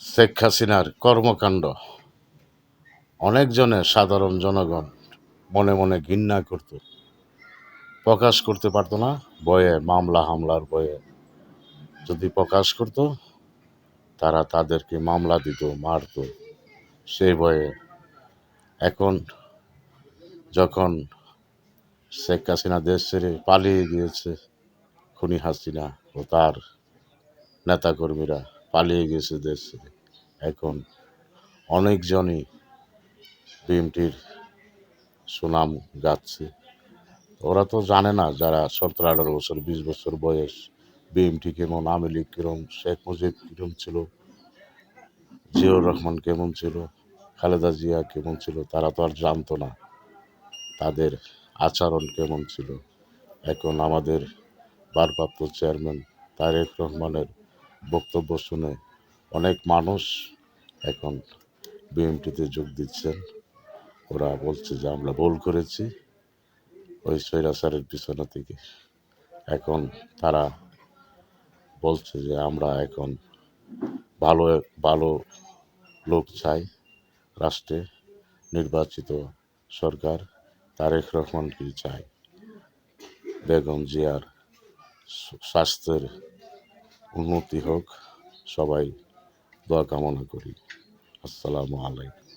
শেখ হাসিনার কর্মকাণ্ড অনেকজনের সাধারণ জনগণ মনে মনে ঘৃণা করত, প্রকাশ করতে পারতো না, ভয়ে, মামলা হামলার ভয়ে। যদি প্রকাশ করত তারা তাদেরকে মামলা দিত, মারত, সেই ভয়ে। এখন যখন শেখ হাসিনা দেশ ছেড়ে পালিয়ে গিয়েছে, খুনি হাসিনা ও তার নেতাকর্মীরা পালিয়ে গিয়েছে দেশ ছেড়ে, এখন অনেকজনই বিএনপির সুনাম গাচ্ছে। ওরা তো জানে না, যারা 17-18 বছর 20 বছর বয়স, বিএনপি কেমন, আওয়ামী লীগ কিরম, শেখ মুজিব কিরম ছিল, জিয়াউর রহমান কেমন ছিল, খালেদা জিয়া কেমন ছিল, তারা তো আর জানতো না তাদের আচরণ কেমন ছিল। এখন আমাদের ভারপ্রাপ্ত চেয়ারম্যান তারেক রহমানের বক্তব্য শুনে অনেক মানুষ এখন বিএনপিতে যোগ দিচ্ছেন। ওরা বলছে যে আমরা ভুল করেছি ওই স্বৈরাচারের পিছনে থেকে। এখন তারা বলছে যে আমরা এখন ভালো ভালো লোক চাই রাষ্ট্রে, নির্বাচিত সরকার তারেক রহমানকে চাই। বেগম জিয়ার স্বাস্থ্যের উন্নতি হোক, সবাই দোয়া কামনা করি। আসসালামু আলাইকুম।